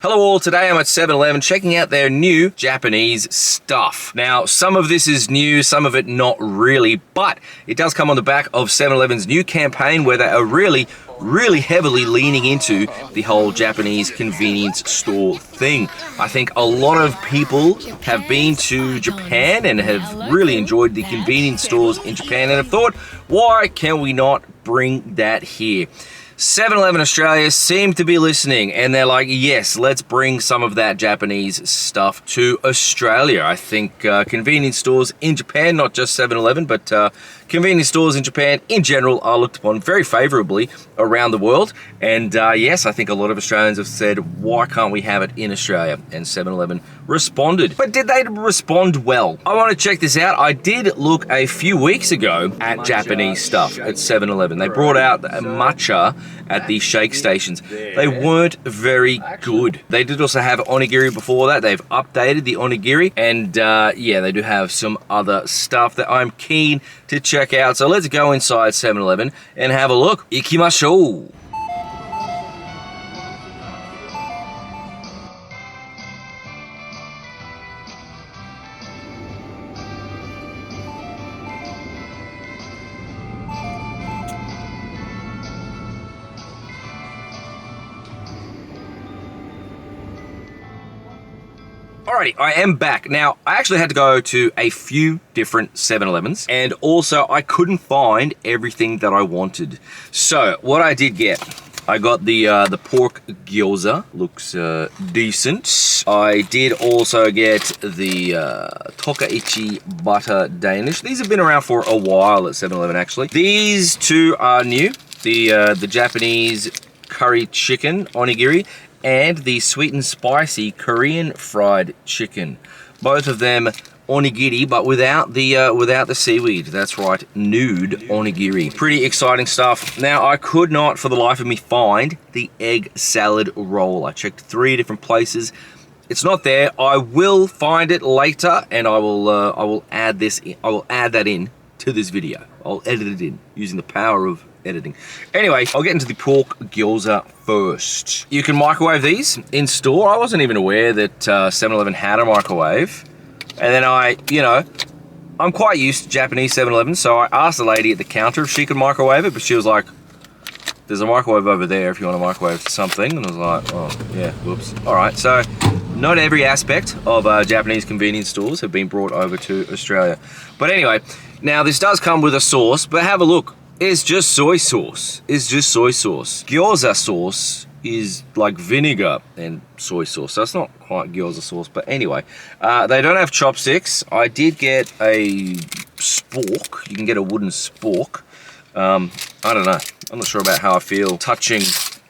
Hello all, today I'm at 7-Eleven checking out their new Japanese stuff. Now, some of this is new, some of it not really, but it does come on the back of 7-Eleven's new campaign where they are really heavily leaning into the whole Japanese convenience store thing. I think a lot of people have been to Japan and have really enjoyed the convenience stores in Japan and have thought, why can we not bring that here? 7-Eleven Australia seem to be listening and they're like, yes, let's bring some of that Japanese stuff to Australia. I think convenience stores in Japan, not just 7-Eleven, but convenience stores in Japan in general are looked upon very favorably around the world. And yes, I think a lot of Australians have said, why can't we have it in Australia? And 7-Eleven responded. But did they respond well? I want to check this out. I did look a few weeks ago at Japanese stuff at 7-Eleven. They brought out matcha at the shake stations. They weren't very good. They did also have onigiri before that. They've updated the onigiri, and yeah, they do have some other stuff that I'm keen to check out. So let's go inside 7-Eleven and have a look. Ikimashou. Alrighty, I am back. Now, I actually had to go to a few different 7-Elevens, and also I couldn't find everything that I wanted. So, what I did get, I got the pork gyoza, looks decent. I did also get the Tokaichi butter Danish. These have been around for a while at 7-Eleven actually. These two are new, the Japanese curry chicken onigiri, and the sweet and spicy Korean fried chicken. Both of them onigiri, but without the seaweed. That's right, nude onigiri. Pretty exciting stuff. Now, I could not for the life of me find the egg salad roll. I checked 3 different places. It's not there. I will find it later, and I will add this in. I will add that in to this video. I'll edit it in using the power of editing. Anyway, I'll get into the pork gyoza first. You can microwave these in store. I wasn't even aware that 7-Eleven had a microwave. And then I'm quite used to Japanese 7-Eleven, so I asked the lady at the counter if she could microwave it, but she was like, there's a microwave over there if you want to microwave something. And I was like, oh, yeah, whoops. All right, so not every aspect of Japanese convenience stores have been brought over to Australia. But anyway, now this does come with a sauce, but have a look. It's just soy sauce. It's just soy sauce. Gyoza sauce is like vinegar and soy sauce. So it's not quite gyoza sauce, but anyway. They don't have chopsticks. I did get a spork. You can get a wooden spork. I don't know. I'm not sure about how I feel touching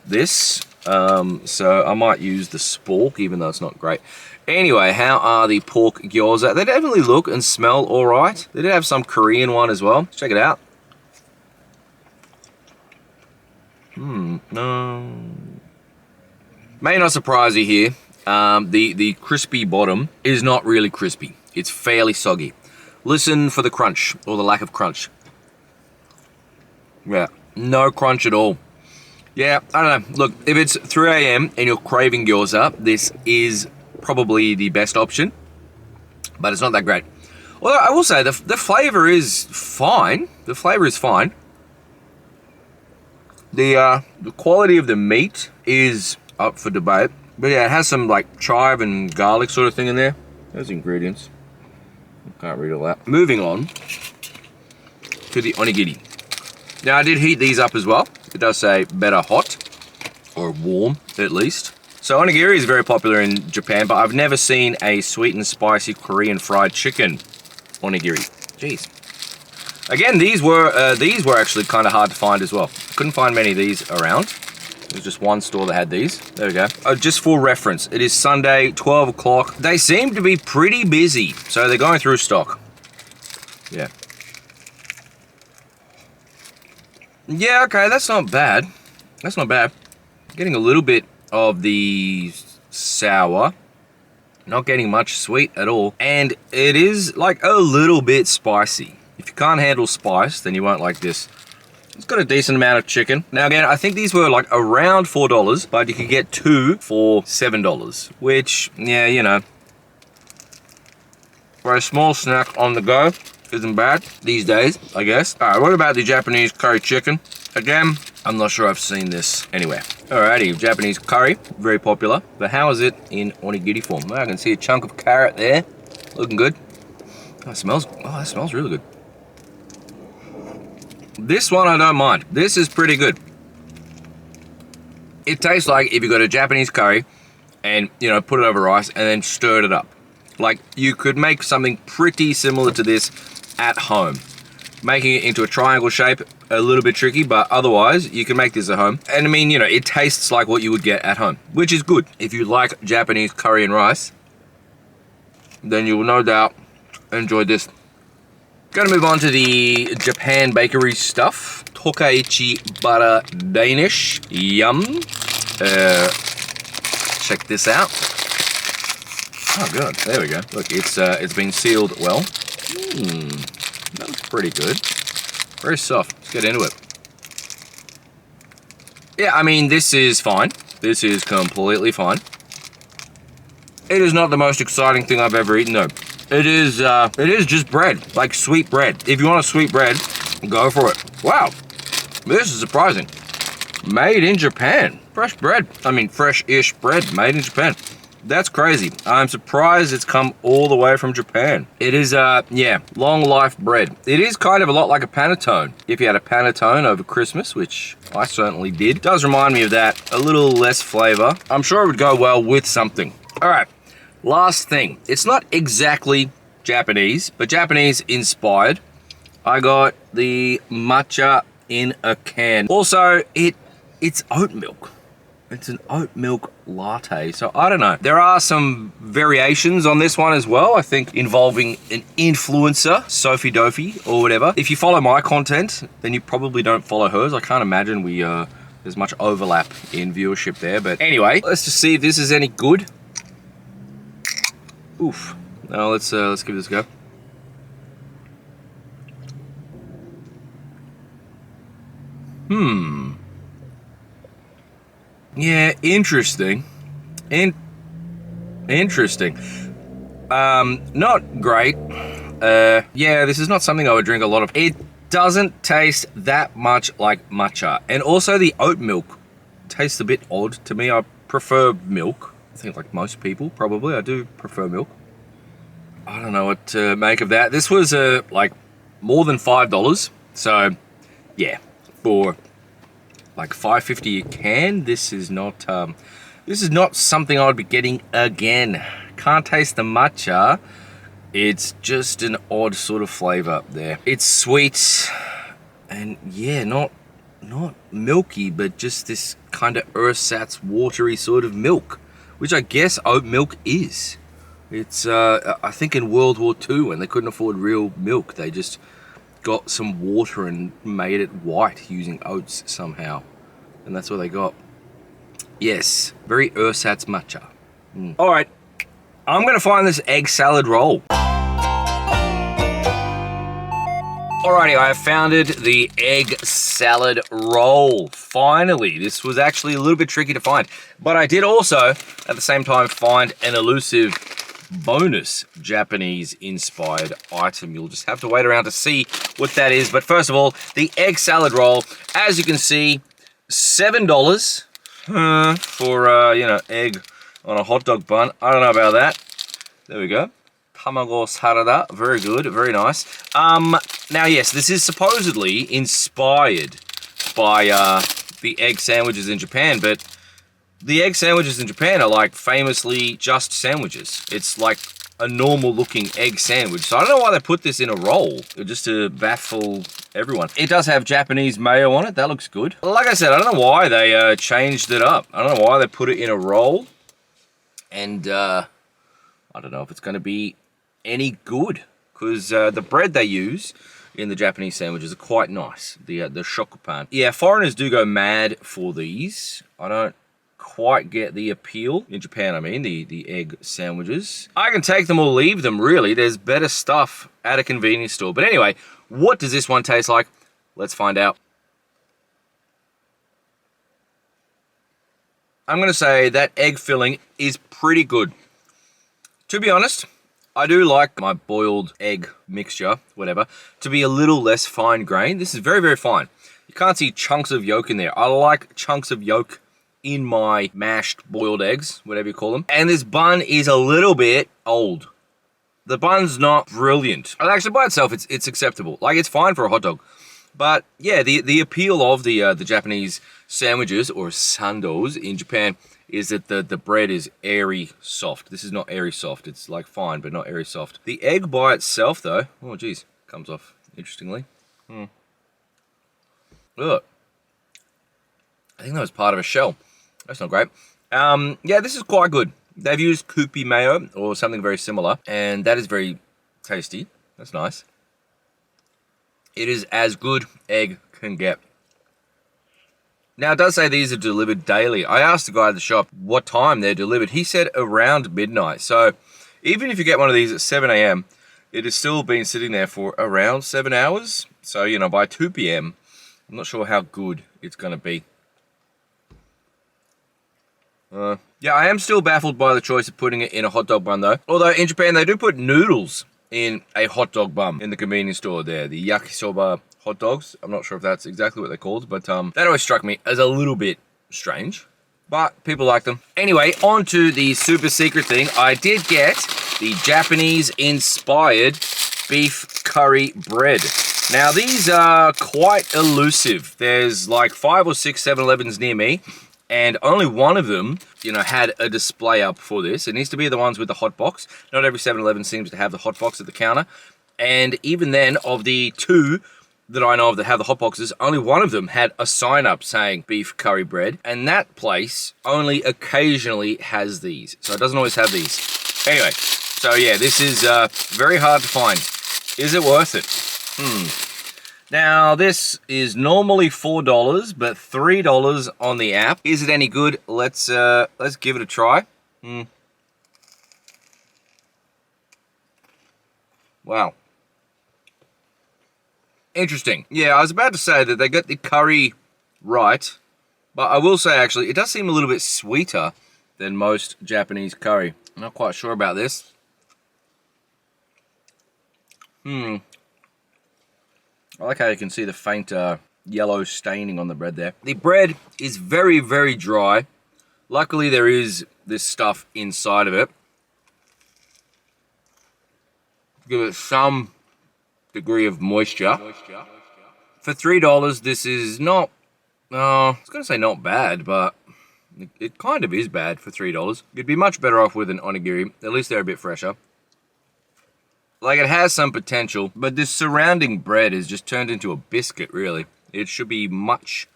this. So I might use the spork, even though it's not great. Anyway, how are the pork gyoza? They definitely look and smell all right. They did have some Korean one as well. Check it out. No. May not surprise you here. The crispy bottom is not really crispy. It's fairly soggy. Listen for the crunch, or the lack of crunch. Yeah, no crunch at all. Yeah, I don't know. Look, if it's 3 AM and you're craving gyoza, this is probably the best option, but it's not that great. Although I will say the flavor is fine. The flavor is fine. The quality of the meat is up for debate, but yeah, it has some like chive and garlic sort of thing in there. Those ingredients. I can't read all that. Moving on to the onigiri. Now I did heat these up as well. It does say better hot or warm at least. So onigiri is very popular in Japan, but I've never seen a sweet and spicy Korean fried chicken onigiri. Jeez. Again, these were actually kind of hard to find as well. Couldn't find many of these around. There's just one store that had these. There we go. Just for reference, it is Sunday, 12 o'clock. They seem to be pretty busy, so they're going through stock. Yeah. Yeah, okay, that's not bad. That's not bad. Getting a little bit of the sour. Not getting much sweet at all. And it is like a little bit spicy. If you can't handle spice, then you won't like this. It's got a decent amount of chicken. Now again, I think these were like around $4, but you could get 2 for $7, which, yeah, you know, for a small snack on the go, isn't bad these days, I guess. All right, what about the Japanese curry chicken? Again, I'm not sure I've seen this anywhere. Alrighty, Japanese curry, very popular. But how is it in onigiri form? Well, I can see a chunk of carrot there, looking good. Oh, that smells really good. This one I don't mind. This is pretty good. It tastes like if you got a Japanese curry and, you know, put it over rice and then stirred it up. Like, you could make something pretty similar to this at home. Making it into a triangle shape, a little bit tricky, but otherwise, you can make this at home. And I mean, you know, it tastes like what you would get at home, which is good. If you like Japanese curry and rice, then you will no doubt enjoy this. Gonna move on to the Japan bakery stuff. Tokaichi butter Danish. Yum. Check this out. Oh god, there we go. Look, it's been sealed well. That looks pretty good. Very soft. Let's get into it. Yeah, I mean, this is fine. This is completely fine. It is not the most exciting thing I've ever eaten, though. It is just bread, like sweet bread. If you want a sweet bread, go for it. Wow, this is surprising. Made in Japan. Fresh bread. I mean, fresh-ish bread made in Japan. That's crazy. I'm surprised it's come all the way from Japan. It is, yeah, long life bread. It is kind of a lot like a panettone. If you had a panettone over Christmas, which I certainly did. It does remind me of that. A little less flavor. I'm sure it would go well with something. All right, last thing. It's not exactly Japanese, but Japanese inspired. I got the matcha in a can. Also, it's oat milk. It's an oat milk latte, so I don't know. There are some variations on this one as well, I think involving an influencer, Sophie Dopey or whatever. If you follow my content, then you probably don't follow hers. I can't imagine there's much overlap in viewership there, but anyway, let's just see if this is any good. Oof. Now let's give this a go. Yeah, interesting. Interesting. Not great. Yeah, this is not something I would drink a lot of. It doesn't taste that much like matcha. And also the oat milk tastes a bit odd to me. I prefer milk. I think like most people, probably. I do prefer milk. I don't know what to make of that. This was like more than $5. So, yeah, for like $5.50 a can. This is not something I would be getting again. Can't taste the matcha. It's just an odd sort of flavor there. It's sweet and yeah, not milky, but just this kind of ersatz watery sort of milk, which I guess oat milk is. It's I think in World War II when they couldn't afford real milk, they just got some water and made it white using oats somehow. And that's what they got. Yes, very ersatz matcha. All right, I'm gonna find this egg salad roll. Alrighty, I have found the egg salad roll. Finally, this was actually a little bit tricky to find. But I did also, at the same time, find an elusive bonus Japanese-inspired item. You'll just have to wait around to see what that is. But first of all, the egg salad roll. As you can see, $7 for, you know, egg on a hot dog bun. I don't know about that. There we go. Tamago sarada. Very good. Very nice. Now, yes, this is supposedly inspired by the egg sandwiches in Japan, but the egg sandwiches in Japan are like famously just sandwiches. It's like a normal looking egg sandwich. So I don't know why they put this in a roll, just to baffle everyone. It does have Japanese mayo on it. That looks good. Like I said, I don't know why they changed it up. I don't know why they put it in a roll. And I don't know if it's going to be any good, because the bread they use in the Japanese sandwiches are quite nice. The shokupan. Yeah, foreigners do go mad for these. I don't quite get the appeal in Japan. I mean, the egg sandwiches. I can take them or leave them, really. There's better stuff at a convenience store. But anyway, what does this one taste like? Let's find out. I'm going to say that egg filling is pretty good. To be honest, I do like my boiled egg mixture, whatever, to be a little less fine grained. This is very, very fine. You can't see chunks of yolk in there. I like chunks of yolk in my mashed boiled eggs, whatever you call them. And this bun is a little bit old. The bun's not brilliant. Actually, by itself, it's acceptable. Like, it's fine for a hot dog. But yeah, the appeal of the Japanese sandwiches, or sandos in Japan, is that the bread is airy soft. This is not airy soft. It's like fine, but not airy soft. The egg by itself, though, oh geez, comes off interestingly. Ugh. I think that was part of a shell. That's not great. Yeah, this is quite good. They've used Kewpie mayo or something very similar, and that is very tasty. That's nice. It is as good egg can get. Now, it does say these are delivered daily. I asked the guy at the shop what time they're delivered. He said around midnight. So even if you get one of these at 7 a.m., it has still been sitting there for around 7 hours. So, you know, by 2 p.m., I'm not sure how good it's going to be. Yeah, I am still baffled by the choice of putting it in a hot dog bun, though. Although in Japan, they do put noodles in a hot dog bun in the convenience store there. The yakisoba hot dogs. I'm not sure if that's exactly what they're called, but that always struck me as a little bit strange. But people like them. Anyway, on to the super secret thing. I did get the Japanese-inspired beef curry bread. Now, these are quite elusive. There's like 5 or 6 7-Elevens near me, and only one of them, you know, had a display up for this. It needs to be the ones with the hot box. Not every 7-Eleven seems to have the hot box at the counter. And even then, of the 2 that I know of that have the hot boxes, only one of them had a sign up saying beef curry bread. And that place only occasionally has these. So it doesn't always have these. Anyway, so yeah, this is very hard to find. Is it worth it? Now, this is normally $4, but $3 on the app. Is it any good? Let's give it a try. Wow. Interesting. Yeah, I was about to say that they got the curry right, but I will say, actually, it does seem a little bit sweeter than most Japanese curry. I'm not quite sure about this. I like how you can see the faint yellow staining on the bread there. The bread is very, very dry. Luckily, there is this stuff inside of it. Give it some degree of moisture. For $3, this is not, I was going to say not bad, but it kind of is bad for $3. You'd be much better off with an onigiri. At least they're a bit fresher. Like, it has some potential, but this surrounding bread is just turned into a biscuit, really. It should be much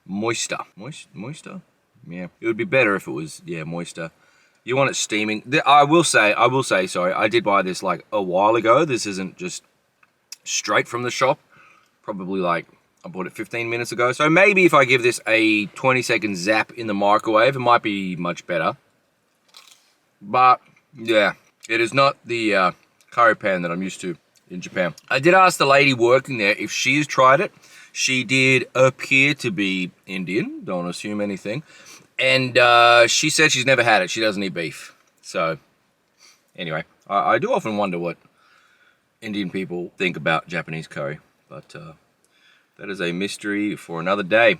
moister. Moister? Yeah. It would be better if it was, yeah, moister. You want it steaming. I will say, sorry, I did buy this like a while ago. This isn't just straight from the shop. Probably like, I bought it 15 minutes ago. So maybe if I give this a 20-second zap in the microwave, it might be much better. But, yeah, it is not the curry pan that I'm used to in Japan. I did ask the lady working there if she's tried it. She did appear to be Indian. Don't assume anything. And she said she's never had it. She doesn't eat beef. So, anyway, I do often wonder what Indian people think about Japanese curry. But that is a mystery for another day.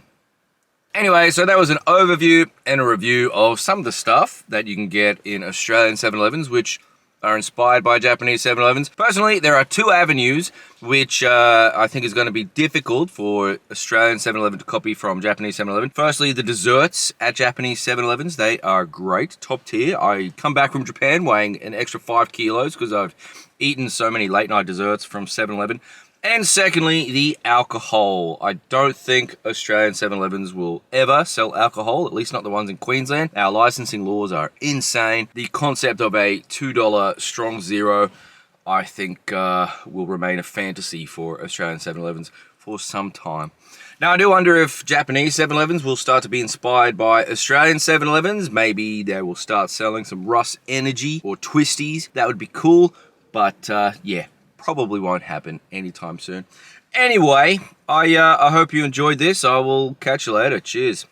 Anyway, so that was an overview and a review of some of the stuff that you can get in Australian 7-Elevens, which are inspired by Japanese 7-Elevens. Personally, there are 2 avenues which I think is going to be difficult for Australian 7-Eleven to copy from Japanese 7-Eleven. Firstly, the desserts at Japanese 7-Elevens. They are great, top tier. I come back from Japan weighing an extra 5 kilos because I've eaten so many late night desserts from 7-Eleven. And secondly, the alcohol. I don't think Australian 7-Elevens will ever sell alcohol, at least not the ones in Queensland. Our licensing laws are insane. The concept of a $2 strong zero, I think, will remain a fantasy for Australian 7-Elevens for some time. Now, I do wonder if Japanese 7-Elevens will start to be inspired by Australian 7-Elevens. Maybe they will start selling some Russ Energy or Twisties. That would be cool, but yeah. Probably won't happen anytime soon. Anyway, I hope you enjoyed this. I will catch you later. Cheers.